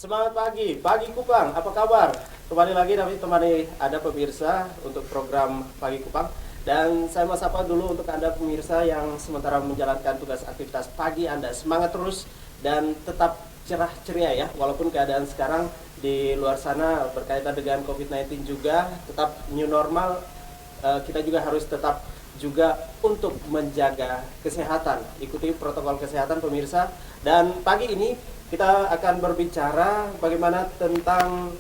Semangat pagi, pagi Kupang, apa kabar? Kembali lagi kami temani Anda pemirsa untuk program Pagi Kupang. Dan saya mau sapa dulu untuk Anda pemirsa yang sementara menjalankan tugas aktivitas pagi Anda. Semangat terus dan tetap cerah ceria ya, walaupun keadaan sekarang di luar sana berkaitan dengan COVID-19 juga, tetap new normal, kita juga harus tetap juga untuk menjaga kesehatan. Ikuti protokol kesehatan pemirsa. Dan pagi ini kita akan berbicara bagaimana tentang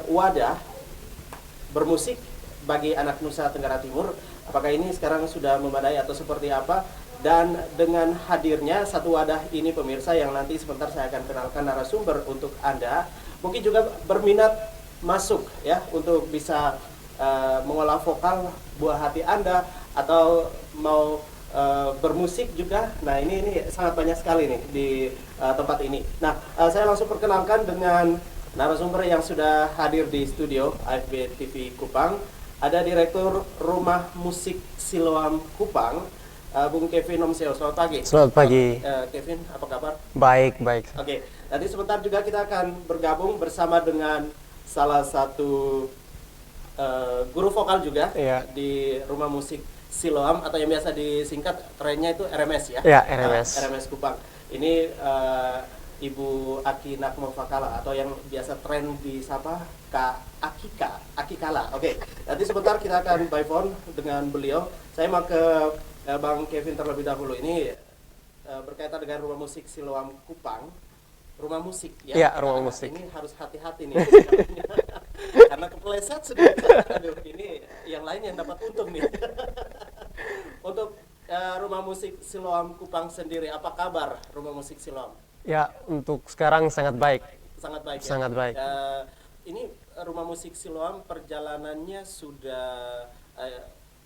wadah bermusik bagi anak Nusa Tenggara Timur. Apakah ini sekarang sudah memadai atau seperti apa? Dan dengan hadirnya satu wadah ini pemirsa yang nanti sebentar saya akan kenalkan narasumber untuk Anda. Mungkin juga berminat masuk ya untuk bisa mengolah vokal buah hati Anda atau mau bermusik juga. Nah ini sangat banyak sekali nih di tempat ini. Nah saya langsung perkenalkan dengan narasumber yang sudah hadir di studio AFB TV Kupang. Ada Direktur Rumah Musik Siloam Kupang, Bung Kevin Nomseo. Selamat pagi. Selamat pagi. Kevin, apa kabar? Baik, baik. Oke, nanti sebentar juga kita akan bergabung bersama dengan salah satu guru vokal juga di Rumah Musik Siloam atau yang biasa disingkat trennya itu RMS ya? Ya, RMS. RMS Kupang. Ini Ibu Aki Nakmofakala atau yang biasa tren disapa Kak Akikala. Oke, nanti sebentar kita akan by phone dengan beliau. Saya mau ke Bang Kevin terlebih dahulu. Ini berkaitan dengan Rumah Musik Siloam Kupang. Rumah musik ya? Ya, rumah musik. Ini harus hati-hati nih. Karena kepleset sedikit. Aduh, ini yang lain yang dapat untung nih. Untuk Rumah Musik Siloam Kupang sendiri, apa kabar Rumah Musik Siloam? Ya, untuk sekarang sangat baik. Sangat baik ya? Sangat baik. Ini Rumah Musik Siloam perjalanannya sudah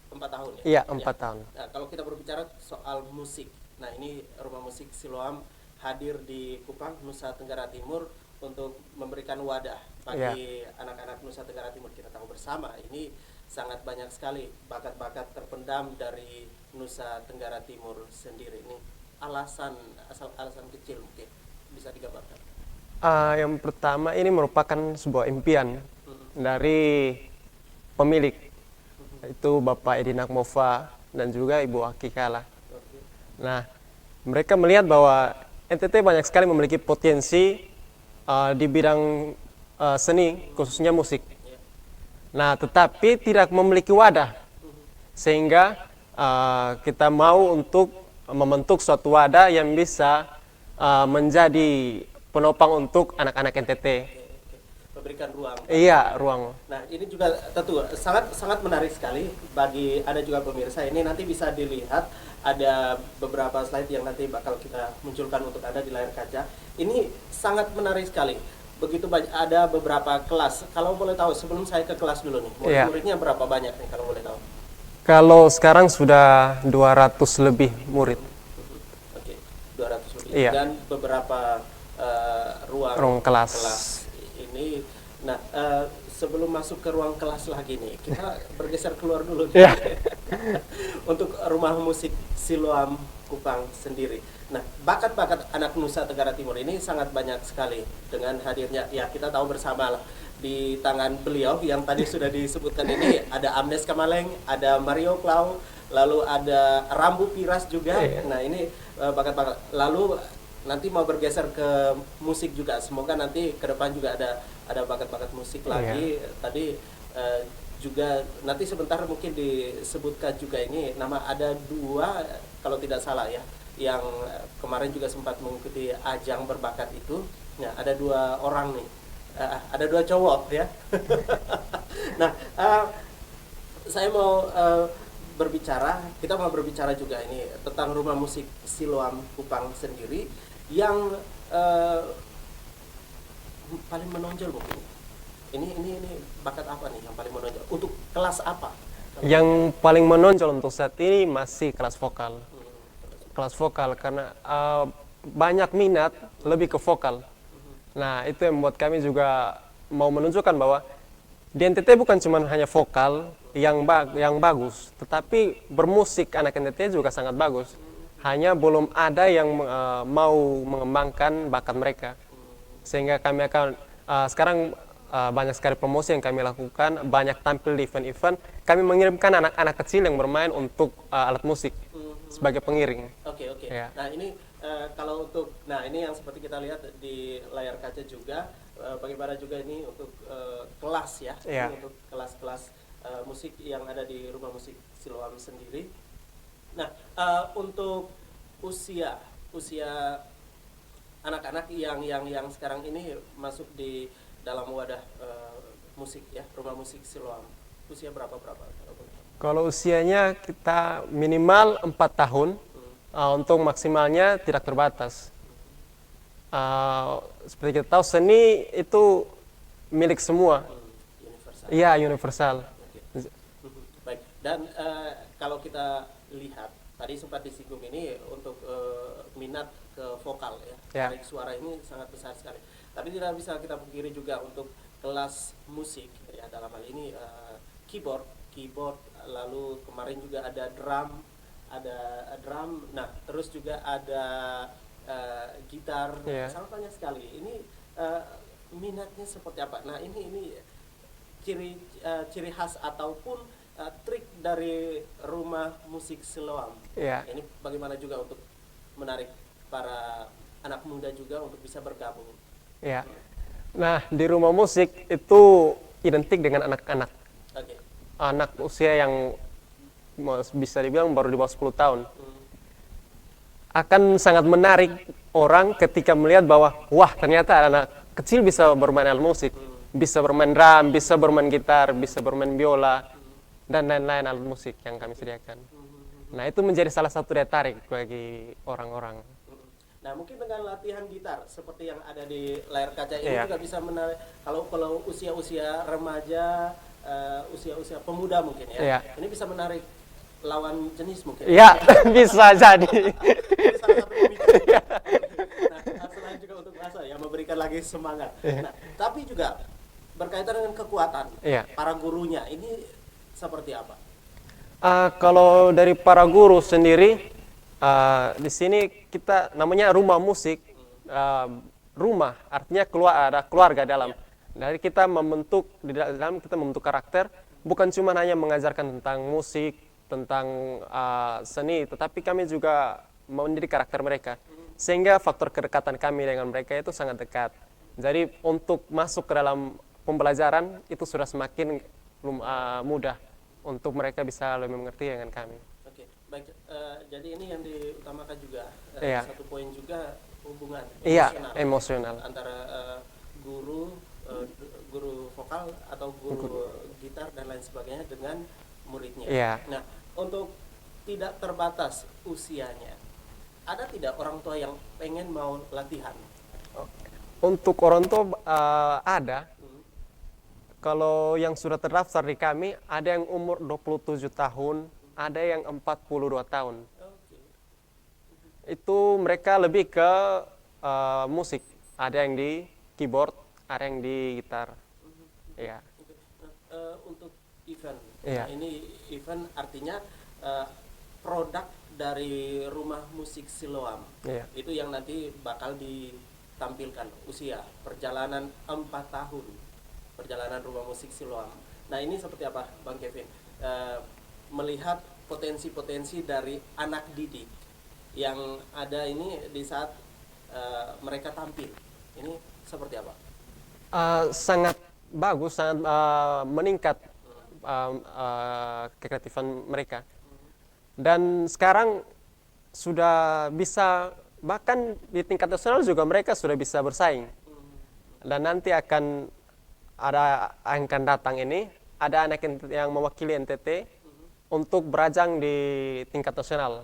4 tahun ya? Iya, 4 tahun. Nah, kalau kita berbicara soal musik, nah ini Rumah Musik Siloam hadir di Kupang, Nusa Tenggara Timur untuk memberikan wadah bagi anak-anak Nusa Tenggara Timur. Kita tahu bersama ini sangat banyak sekali bakat-bakat terpendam dari Nusa Tenggara Timur sendiri. Ini alasan kecil mungkin bisa digambarkan. Yang pertama ini merupakan sebuah impian dari pemilik, itu Bapak Edi Nakmova dan juga Ibu Akikala. Nah, mereka melihat bahwa NTT banyak sekali memiliki potensi di bidang seni, khususnya musik. Nah, tetapi tidak memiliki wadah, sehingga kita mau untuk membentuk suatu wadah yang bisa menjadi penopang untuk anak-anak NTT. Memberikan ruang. Iya, ruang. Nah, ini juga tentu sangat menarik sekali bagi Anda juga pemirsa. Ini nanti bisa dilihat ada beberapa slide yang nanti bakal kita munculkan untuk Anda di layar kaca. Ini sangat menarik sekali. Begitu banyak, ada beberapa kelas. Kalau boleh tahu, sebelum saya ke kelas dulu nih, murid-muridnya berapa banyak nih kalau boleh tahu? Kalau sekarang sudah 200 lebih murid. Oke, 200 lebih. Iya. Dan beberapa ruang kelas. Ini. Nah, sebelum masuk ke ruang kelas lagi nih, kita bergeser keluar dulu nih. Untuk Rumah Musik Siloam Kupang sendiri. Nah, bakat-bakat anak Nusa Tenggara Timur ini sangat banyak sekali dengan hadirnya. Ya, kita tahu bersama lah di tangan beliau yang tadi sudah disebutkan ini ada Amnes Kamaleng, ada Mario Klau, lalu ada Rambu Piras juga. Nah, ini bakat-bakat. Lalu nanti mau bergeser ke musik juga. Semoga nanti ke depan juga ada bakat-bakat musik lagi. Tadi juga nanti sebentar mungkin disebutkan juga ini nama ada 2 kalau tidak salah ya, yang kemarin juga sempat mengikuti ajang berbakat itu. Nah, ada 2 orang nih. Ada 2 cowok ya. Nah, saya mau kita mau berbicara juga ini tentang Rumah Musik Siloam Kupang sendiri yang paling menonjol mungkin. Ini bakat apa nih yang paling menonjol? Untuk kelas apa? Yang paling menonjol untuk saat ini masih kelas vokal. Kelas vokal karena banyak minat lebih ke vokal. Nah, itu yang membuat kami juga mau menunjukkan bahwa di NTT bukan cuma hanya vokal yang bagus, tetapi bermusik anak NTT juga sangat bagus. Hanya belum ada yang mau mengembangkan bakat mereka. Sehingga kami akan sekarang banyak sekali promosi yang kami lakukan, banyak tampil di event-event. Kami mengirimkan anak-anak kecil yang bermain untuk alat musik sebagai pengiring. Oke. Ya. Nah ini kalau untuk, nah ini yang seperti kita lihat di layar kaca juga, bagaimana juga ini untuk kelas ya, Ya. ini untuk kelas-kelas musik yang ada di Rumah Musik Siloam sendiri. Nah untuk usia anak-anak yang sekarang ini masuk di dalam wadah musik ya, Rumah Musik Siloam, usia berapa? Kalau usianya kita minimal 4 tahun, untuk maksimalnya tidak terbatas. Seperti kita tahu seni itu milik semua. Universal. Iya, universal. Oke. Baik. Dan kalau kita lihat tadi sempat disinggung ini untuk minat ke vokal ya, Ya. tarik suara ini sangat besar sekali. Tapi tidak bisa kita pungkiri juga untuk kelas musik ya, dalam hal ini keyboard, lalu kemarin juga ada drum, nah terus juga ada gitar, Yeah. sangat banyak sekali. Ini minatnya seperti apa? Nah ini ciri khas ataupun trik dari Rumah Musik Siloam. Yeah. Ini bagaimana juga untuk menarik para anak muda juga untuk bisa bergabung. Ya. Nah, di rumah musik itu identik dengan anak-anak. Oke. Anak usia yang bisa dibilang baru di bawah 10 tahun. Akan sangat menarik orang ketika melihat bahwa wah, ternyata anak kecil bisa bermain alat musik, bisa bermain drum, bisa bermain gitar, bisa bermain biola dan lain-lain alat musik yang kami sediakan. Nah, itu menjadi salah satu daya tarik bagi orang-orang. Nah, mungkin dengan latihan gitar seperti yang ada di layar kaca ini Iya. juga bisa menarik kalau usia-usia remaja, usia-usia pemuda mungkin ya. Iya. Ini bisa menarik lawan jenis mungkin. Ya, bisa jadi. Ini salah satu pemicu. Nah, selain juga untuk masa ya memberikan lagi semangat. Nah, tapi juga berkaitan dengan kekuatan Iya. para gurunya ini seperti apa? Kalau dari para guru sendiri, di sini kita namanya rumah musik. Rumah artinya ada keluarga dalam. Dari kita membentuk di dalam kita membentuk karakter, bukan cuma hanya mengajarkan tentang musik, tentang seni, tetapi kami juga mendidik karakter mereka. Sehingga faktor kedekatan kami dengan mereka itu sangat dekat. Jadi untuk masuk ke dalam pembelajaran itu sudah semakin mudah untuk mereka bisa lebih mengerti dengan kami. Oke, baik. Jadi ini yang diutamakan juga Iya. satu poin juga hubungan Iya, emosional emosional. antara guru vokal atau guru gitar dan lain sebagainya dengan muridnya. Iya. Nah, untuk tidak terbatas usianya, ada tidak orang tua yang pengen mau latihan? Untuk orang tua ada. Kalau yang sudah terdaftar di kami, ada yang umur 27 tahun, ada yang 42 tahun. Oke. Itu mereka lebih ke musik. Ada yang di keyboard, ada yang di gitar. Iya. Oke. Nah, untuk event, Iya. nah, ini event artinya produk dari Rumah Musik Siloam. Iya. Itu yang nanti bakal ditampilkan usia perjalanan 4 tahun perjalanan Rumah Musik Siloam. Nah ini seperti apa Bang Kevin, melihat potensi-potensi dari anak didik yang ada ini di saat mereka tampil, ini seperti apa? Sangat bagus, sangat meningkat kekreatifan mereka. Dan sekarang sudah bisa, bahkan di tingkat nasional juga mereka sudah bisa bersaing. Dan nanti akan datang ini, ada anak yang mewakili NTT untuk berajang di tingkat nasional,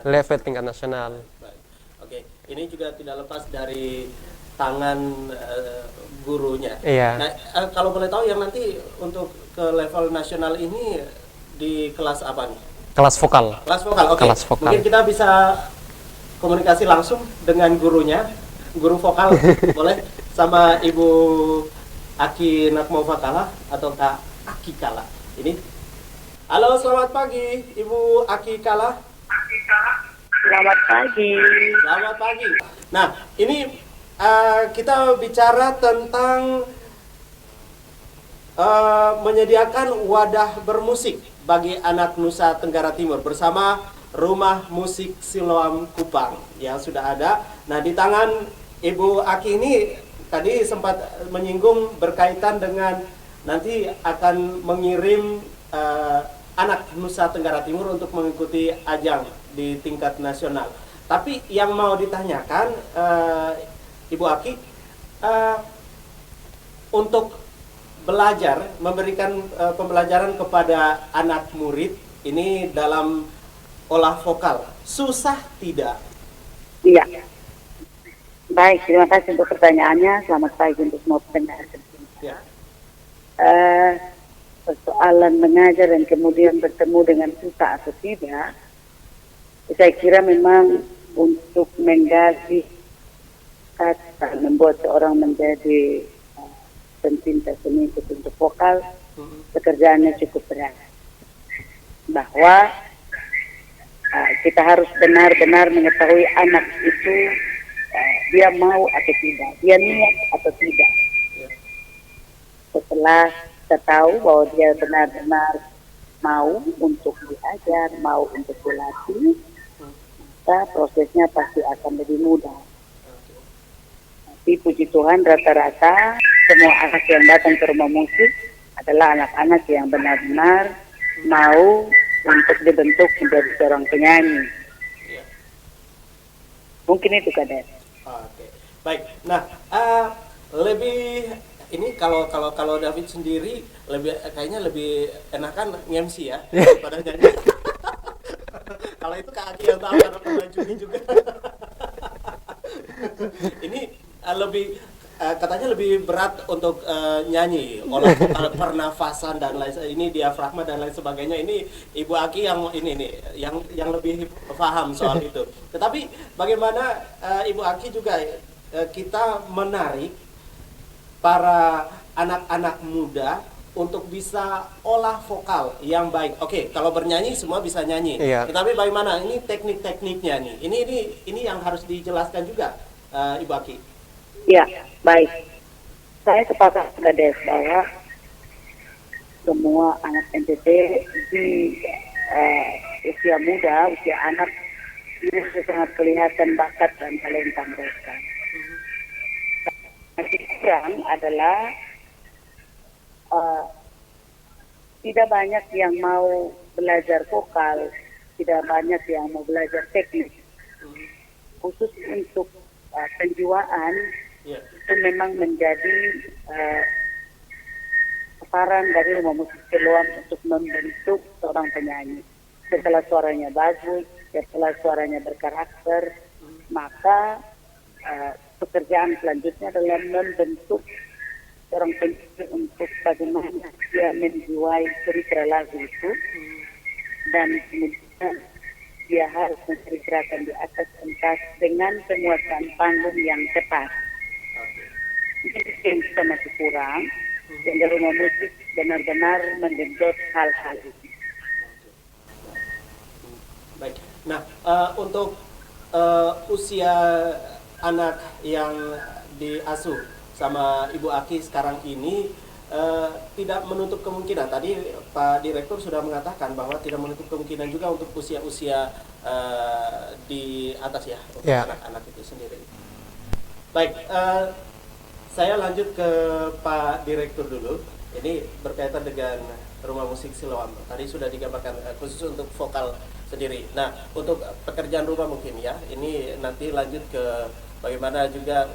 level tingkat nasional. Baik. Oke, ini juga tidak lepas dari tangan gurunya. Iya. Nah, kalau boleh tahu yang nanti untuk ke level nasional ini di kelas apa nih? Kelas vokal. Kelas vokal, oke. Kelas vokal. Mungkin kita bisa komunikasi langsung dengan gurunya, guru vokal, boleh, sama Ibu Aki Nakmova Kala atau Kak Aki Kala. Ini. Halo, selamat pagi, Ibu Aki Kala. Selamat pagi. Selamat pagi. Nah, ini kita bicara tentang menyediakan wadah bermusik bagi anak Nusa Tenggara Timur bersama Rumah Musik Siloam Kupang yang sudah ada. Nah, di tangan Ibu Aki ini tadi sempat menyinggung berkaitan dengan nanti akan mengirim anak Nusa Tenggara Timur untuk mengikuti ajang di tingkat nasional. Tapi yang mau ditanyakan Ibu Aki, untuk belajar, memberikan pembelajaran kepada anak murid ini dalam olah vokal, susah tidak? Iya. Baik, terima kasih untuk pertanyaannya. Selamat pagi untuk semua pendengar. Ya. Persoalan mengajar dan kemudian bertemu dengan susah atau tidak, saya kira memang untuk menggali kata, membuat seorang menjadi pencinta seni untuk vokal, pekerjaannya cukup berat. Bahwa kita harus benar-benar mengetahui anak itu dia mau atau tidak, dia niat atau tidak. Setelah kita tahu bahwa dia benar-benar mau untuk diajar, mau untuk dilatih, maka prosesnya pasti akan lebih mudah. Tapi puji Tuhan rata-rata semua anak yang datang ke rumah musik adalah anak-anak yang benar-benar mau untuk dibentuk menjadi seorang penyanyi. Mungkin itu Kades. Oke, baik. Nah, lebih ini kalau David sendiri kayaknya lebih enakan nge-MC ya daripada nyanyi. Kalau itu Kak Aki yang tahu karena pernah juri juga. Ini lebih katanya lebih berat untuk nyanyi, olah vokal, pernafasan dan lain ini diafragma dan lain sebagainya. Ini Ibu Aki yang ini nih yang lebih paham soal itu. Tetapi bagaimana Ibu Aki juga kita menarik para anak-anak muda untuk bisa olah vokal yang baik. Oke, kalau bernyanyi semua bisa nyanyi. Iya. Tetapi bagaimana ini teknik-tekniknya nih? Ini yang harus dijelaskan juga Ibu Aki. Ya, baik. Saya sepakat Kades bahwa semua anak NTT di usia muda, usia anak ini sangat kelihatan bakat dan talenta mereka. Yang adalah tidak banyak yang mau belajar vokal, tidak banyak yang mau belajar teknik. Khusus untuk penjiwaan, itu memang menjadi sasaran dari Rumah Musik Siloam untuk membentuk seorang penyanyi. Setelah suaranya bagus, setelah suaranya berkarakter, maka pekerjaan selanjutnya adalah membentuk seorang penyanyi untuk bagaimana dia menjiwai cerita lagu itu, dan kemudian dia harus menceritakan di atas pentas dengan penguasaan panggung yang tepat. Jadi yang kita masih kurang, dan dari Rumah Musik benar-benar mengenjot hal-hal itu. Baik. Nah, untuk usia anak yang diasuh sama Ibu Aki sekarang ini tidak menutup kemungkinan. Tadi Pak Direktur sudah mengatakan bahwa tidak menutup kemungkinan juga untuk usia-usia di atas ya, untuk anak-anak itu sendiri. Baik, saya lanjut ke Pak Direktur dulu. Ini berkaitan dengan Rumah Musik Siloam. Tadi sudah digambarkan khusus untuk vokal sendiri. Nah, untuk pekerjaan rumah mungkin ya, ini nanti lanjut ke bagaimana juga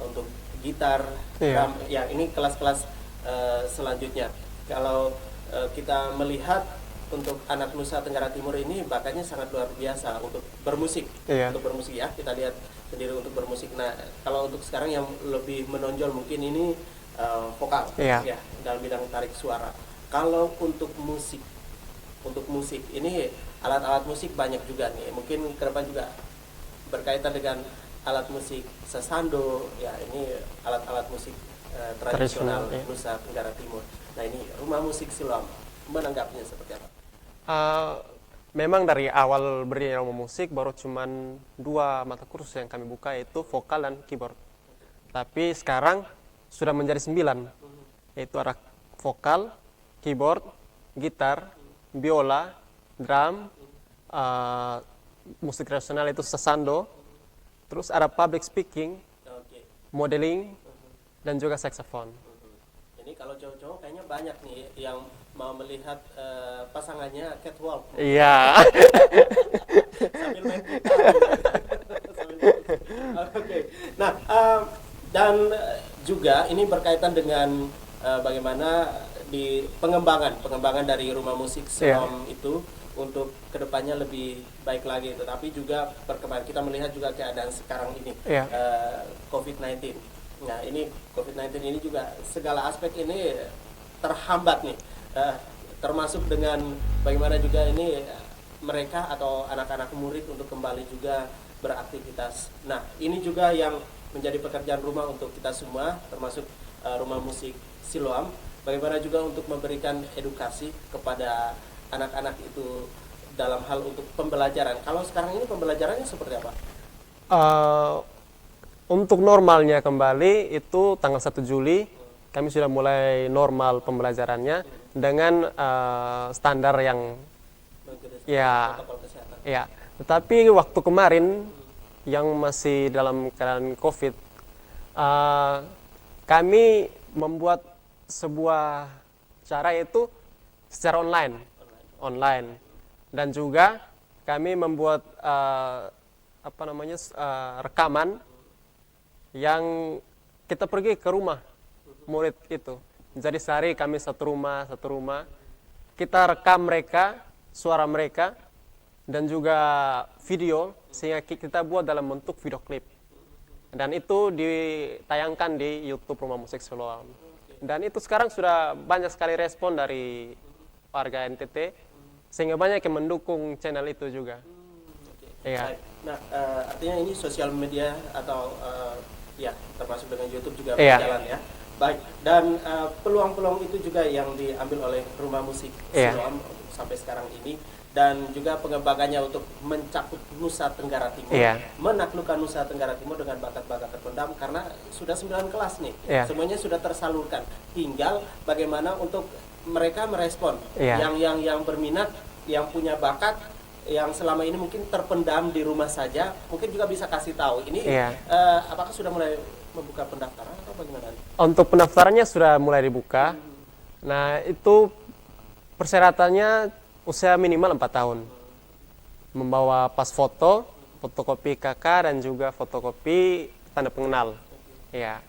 untuk gitar, drum, ya ini kelas-kelas selanjutnya. Kalau kita melihat untuk anak Nusa Tenggara Timur ini bakatnya sangat luar biasa untuk bermusik, untuk bermusik ya. Kita lihat sendiri untuk bermusik. Nah, kalau untuk sekarang yang lebih menonjol mungkin ini vokal, ya dalam bidang tarik suara. Kalau untuk musik ini alat-alat musik banyak juga nih. Mungkin ke depan juga berkaitan dengan alat musik sasando, ya ini alat-alat musik tradisional Nusa Tenggara Timur. Nah ini Rumah Musik Siloam menanggapinya seperti apa? memang dari awal berdiri rumah musik baru cuman 2 mata kursus yang kami buka, yaitu vokal dan keyboard. Tapi sekarang sudah menjadi 9, yaitu ada vokal, keyboard, gitar, biola, drum, musik tradisional itu sasando, terus ada public speaking, Oke. modeling, dan juga saxophone. Ini kalau cowok-cowok kayaknya banyak nih yang mau melihat pasangannya catwalk Iya. sambil main gitar. Sambil main gitar. Oke. Nah, dan juga ini berkaitan dengan bagaimana di pengembangan dari rumah musik Siloam itu untuk kedepannya lebih baik lagi. Tetapi juga perkembangan kita melihat juga keadaan sekarang ini, COVID-19. Nah, ini COVID-19 ini juga segala aspek ini terhambat nih, termasuk dengan bagaimana juga ini mereka atau anak-anak murid untuk kembali juga beraktivitas. Nah, ini juga yang menjadi pekerjaan rumah untuk kita semua, termasuk rumah musik Siloam. Bagaimana juga untuk memberikan edukasi kepada anak-anak itu dalam hal untuk pembelajaran. Kalau sekarang ini pembelajarannya seperti apa? Untuk normalnya kembali itu tanggal 1 Juli kami sudah mulai normal pembelajarannya dengan standar yang Protokol kesehatan. ya. Tetapi waktu kemarin yang masih dalam keadaan COVID, kami membuat sebuah cara itu secara online, dan juga kami membuat rekaman yang kita pergi ke rumah murid itu. Jadi sehari kami satu rumah, kita rekam mereka, suara mereka, dan juga video, sehingga kita buat dalam bentuk video klip. Dan itu ditayangkan di YouTube Rumah Musik Siloam. Dan itu sekarang sudah banyak sekali respon dari warga NTT, sehingga banyak yang mendukung channel itu juga. Iya. Nah, artinya ini sosial media atau ya termasuk dengan YouTube juga Iya. berjalan ya. Baik. Dan peluang-peluang itu juga yang diambil oleh Rumah Musik Siloam sampai sekarang ini, dan juga pengembangannya untuk mencakup Nusa Tenggara Timur, menaklukkan Nusa Tenggara Timur dengan bakat-bakat terpendam, karena sudah 9 kelas nih, semuanya sudah tersalurkan. Tinggal bagaimana untuk mereka merespon yang berminat, yang punya bakat, yang selama ini mungkin terpendam di rumah saja, mungkin juga bisa kasih tahu. Ini apakah sudah mulai membuka pendaftaran atau bagaimana? Untuk pendaftarannya sudah mulai dibuka. Nah, itu persyaratannya usia minimal 4 tahun. Membawa pas foto, fotokopi KK, dan juga fotokopi tanda pengenal. Ya,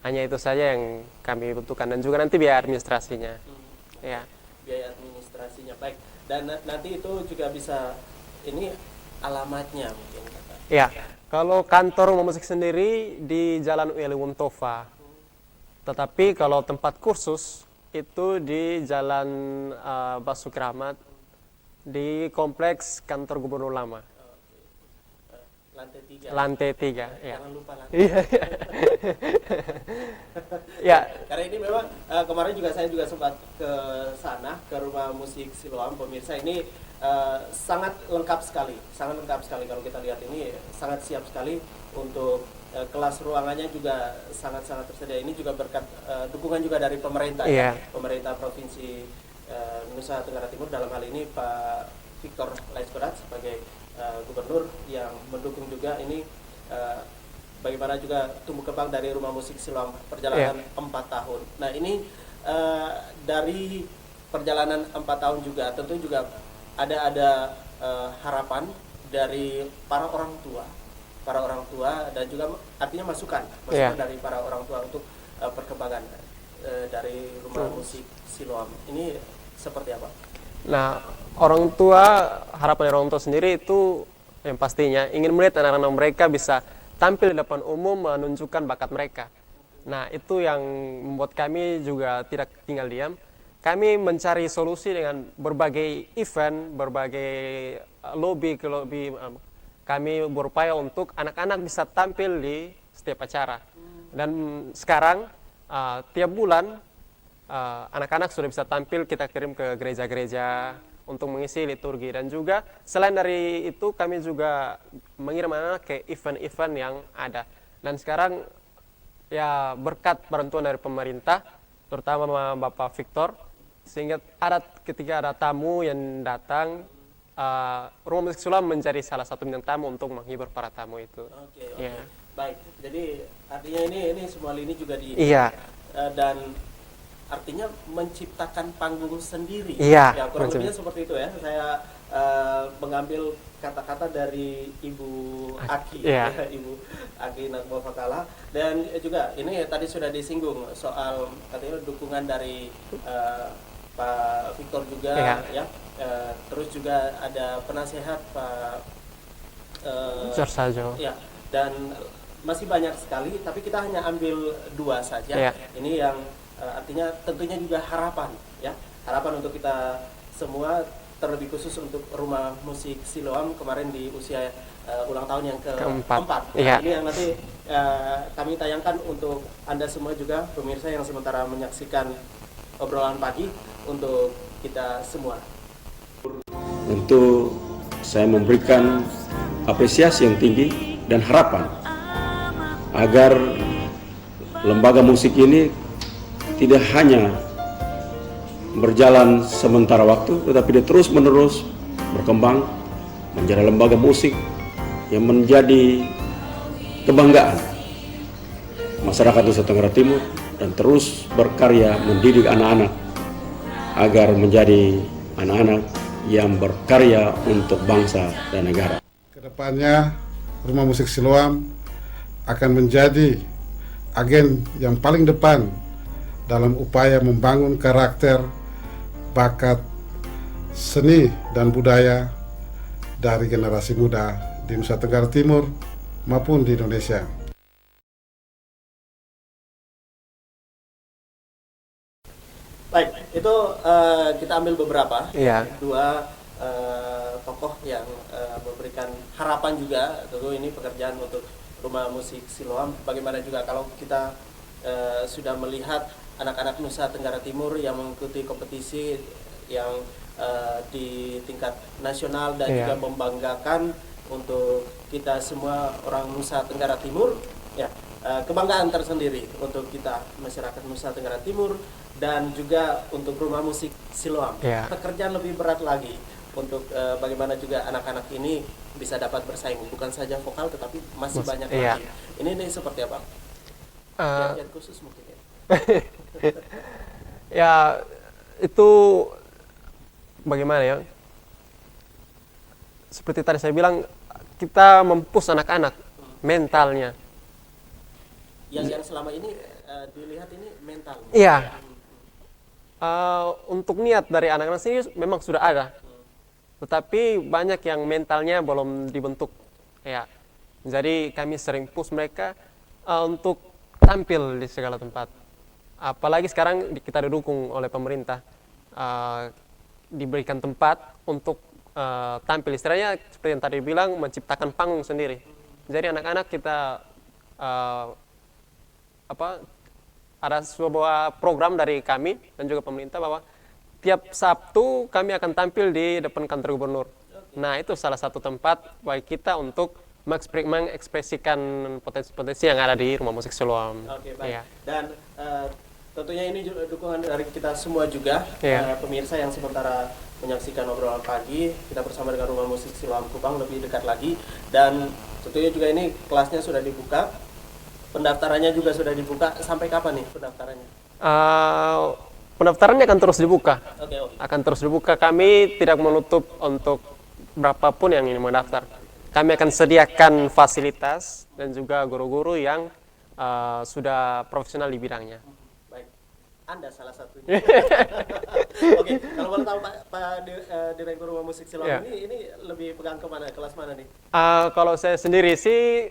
hanya itu saja yang kami butuhkan, dan juga nanti biaya administrasinya. Ya. Biaya administrasinya, baik. Dan nanti itu juga bisa, ini alamatnya mungkin. Ya, kalau kantor Rumah Musik sendiri di Jalan Uli Wuntova. Tetapi kalau tempat kursus itu di Jalan Basuki Rahmat di kompleks kantor Gubernur Lama. Lantai 3. Lantai 3, ya. Jangan lupa lantai. Iya. Ya. Karena ini memang kemarin juga saya juga sempat ke sana, ke Rumah Musik Siloam. Pemirsa, ini sangat lengkap sekali kalau kita lihat ini, sangat siap sekali untuk kelas ruangannya juga sangat-sangat tersedia. Ini juga berkat dukungan juga dari pemerintah, pemerintah Provinsi Nusa Tenggara Timur, dalam hal ini Pak Victor Laiskodat sebagai gubernur yang mendukung juga ini bagaimana juga tumbuh kembang dari Rumah Musik Siloam perjalanan 4 tahun. Nah, ini dari perjalanan 4 tahun juga tentu juga ada harapan dari para orang tua dan juga artinya masukan dari para orang tua untuk perkembangan dari Rumah Musik Siloam ini seperti apa? Nah, harapan orang tua sendiri itu yang pastinya ingin melihat anak-anak mereka bisa tampil di depan umum, menunjukkan bakat mereka. Nah, itu yang membuat kami juga tidak tinggal diam. Kami mencari solusi dengan berbagai event, berbagai lobby. Kami berupaya untuk anak-anak bisa tampil di setiap acara. Dan sekarang tiap bulan anak-anak sudah bisa tampil, kita kirim ke gereja-gereja untuk mengisi liturgi. Dan juga selain dari itu kami juga mengirim anak-anak ke event-event yang ada. Dan sekarang ya berkat bantuan dari pemerintah, terutama Bapak Victor, sehingga ketika ada tamu yang datang, Rumah Musik Siloam menjadi salah satu bintang tamu untuk menghibur para tamu itu. Oke. Ya. Baik. Jadi artinya ini semua lini juga Iya. Dan artinya menciptakan panggung sendiri. Iya. Ya, kurang lebihnya seperti itu ya. Saya mengambil kata-kata dari Ibu Aki, Iya. Ibu Aki Nagmofakala. Dan juga ini tadi sudah disinggung soal katanya dukungan dari Pak Victor juga, Iya. ya. Terus juga ada penasehat Pak Jorsajo. ya, dan masih banyak sekali, tapi kita hanya ambil 2 saja. Iya. Ini yang artinya tentunya juga harapan, ya, harapan untuk kita semua, terlebih khusus untuk Rumah Musik Siloam kemarin di usia ulang tahun yang keempat. Iya. Ini yang nanti kami tayangkan untuk Anda semua juga pemirsa yang sementara menyaksikan obrolan pagi untuk kita semua. Tentu saya memberikan apresiasi yang tinggi dan harapan agar lembaga musik ini tidak hanya berjalan sementara waktu, tetapi dia terus-menerus berkembang menjadi lembaga musik yang menjadi kebanggaan masyarakat Nusa Tenggara Timur dan terus berkarya mendidik anak-anak agar menjadi anak-anak yang berkarya untuk bangsa dan negara. Kedepannya Rumah Musik Siloam akan menjadi agen yang paling depan dalam upaya membangun karakter, bakat, seni dan budaya dari generasi muda di Nusa Tenggara Timur maupun di Indonesia. Baik, itu kita ambil beberapa, Iya. 2 tokoh yang memberikan harapan juga. Tentu ini pekerjaan untuk Rumah Musik Siloam. Bagaimana juga kalau kita sudah melihat anak-anak Nusa Tenggara Timur yang mengikuti kompetisi yang di tingkat nasional dan Iya. juga membanggakan untuk kita semua orang Nusa Tenggara Timur, ya, kebanggaan tersendiri untuk kita masyarakat Nusa Tenggara Timur dan juga untuk Rumah Musik Siloam. Iya. Pekerjaan lebih berat lagi untuk bagaimana juga anak-anak ini bisa dapat bersaing, bukan saja vokal tetapi masih banyak iya. lagi. Ini seperti apa? Yang khusus mungkin ya. Ya itu bagaimana ya? Seperti tadi saya bilang, kita mempush anak-anak mentalnya. Yang selama ini dilihat ini mental. Iya. Untuk niat dari anak-anak sendiri memang sudah ada, tetapi banyak yang mentalnya belum dibentuk. Ya, jadi kami sering push mereka untuk tampil di segala tempat. Apalagi sekarang kita didukung oleh pemerintah, diberikan tempat untuk tampil. Istilahnya seperti yang tadi bilang, menciptakan panggung sendiri. Jadi anak-anak kita ada sebuah program dari kami dan juga pemerintah bahwa tiap Sabtu kami akan tampil di depan kantor gubernur. Nah, itu salah satu tempat bagi kita untuk mengekspresikan potensi-potensi yang ada di Rumah Musik Siloam. Oke, baik. Iya. Dan tentunya ini dukungan dari kita semua juga, Iya. pemirsa yang sementara menyaksikan obrolan pagi, kita bersama dengan Rumah Musik Siloam Kupang lebih dekat lagi. Dan tentunya juga ini kelasnya sudah dibuka, pendaftarannya juga sudah dibuka. Sampai kapan nih pendaftarannya? Pendaftarannya akan terus dibuka. Oke. Akan terus dibuka. Kami tidak menutup untuk berapapun yang ingin mendaftar. Kami akan sediakan fasilitas dan juga guru-guru yang sudah profesional di bidangnya. Baik, Anda salah satunya. Oke, kalau boleh tahu Pak Direktur Rumah Musik Siloam, Ya. ini lebih pegang kemana, kelas mana nih? Kalau saya sendiri sih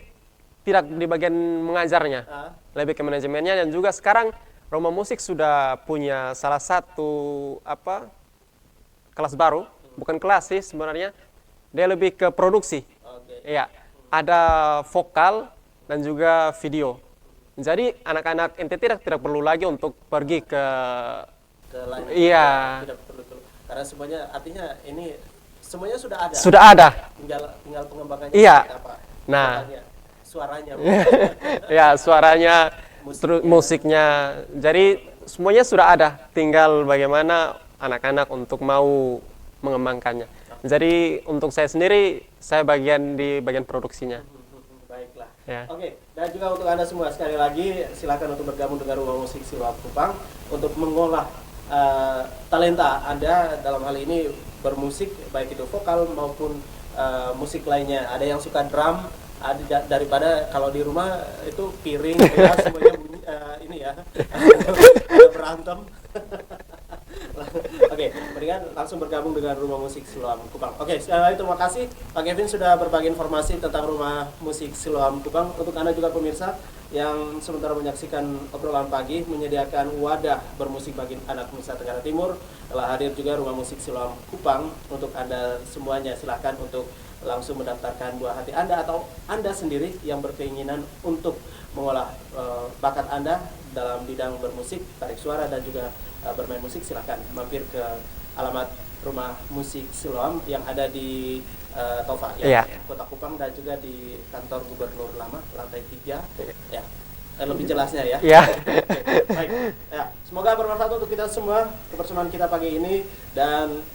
tidak di bagian mengajarnya, lebih ke manajemennya. Dan juga sekarang Rumah Musik sudah punya salah satu kelas baru, bukan kelas sih sebenarnya, dia lebih ke produksi. Oke. Iya, ada vokal dan juga video. Jadi anak-anak ente tidak perlu lagi untuk pergi ke Ke lain. Iya. Tidak perlu. Karena semuanya artinya ini semuanya sudah ada. Sudah ada. Tinggal pengembangannya Iya. seperti apa. Nah. Suaranya. Ya, suaranya, Musiknya. musiknya. Jadi semuanya sudah ada. Tinggal bagaimana anak-anak untuk mau mengembangkannya. Jadi untuk saya sendiri, saya di bagian produksinya. Baiklah. Ya. Oke, dan juga untuk Anda semua sekali lagi silakan untuk bergabung dengan Rumah Musik Siloam Kupang untuk mengolah talenta Anda dalam hal ini bermusik, baik itu vokal maupun musik lainnya. Ada yang suka drum, daripada kalau di rumah itu piring ya, semuanya bunyi, ini ya berantem. Oke, mendingan langsung bergabung dengan Rumah Musik Siloam Kupang. Oke, sekali lagi terima kasih Pak Kevin sudah berbagi informasi tentang Rumah Musik Siloam Kupang. Untuk Anda juga pemirsa yang sementara menyaksikan obrolan pagi, menyediakan wadah bermusik bagi anak Nusa Tenggara Timur, telah hadir juga Rumah Musik Siloam Kupang. Untuk Anda semuanya silahkan untuk langsung mendaftarkan buah hati Anda atau Anda sendiri yang berkeinginan untuk mengolah bakat Anda dalam bidang bermusik, tarik suara dan juga bermain musik, silahkan mampir ke alamat Rumah Musik Siloam yang ada di Tofa ya, Kota Kupang, dan juga di kantor Gubernur Lama lantai 3 ya. Lebih jelasnya ya. Oke, baik. Ya, semoga bermanfaat untuk kita semua kebersamaan kita pagi ini, dan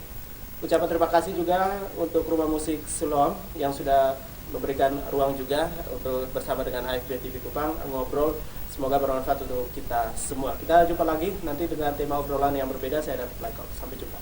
ucapan terima kasih juga untuk Rumah Musik Siloam yang sudah memberikan ruang juga untuk bersama dengan AFB TV Kupang ngobrol. Semoga bermanfaat untuk kita semua. Kita jumpa lagi nanti dengan tema obrolan yang berbeda. Saya David Laiko. Sampai jumpa.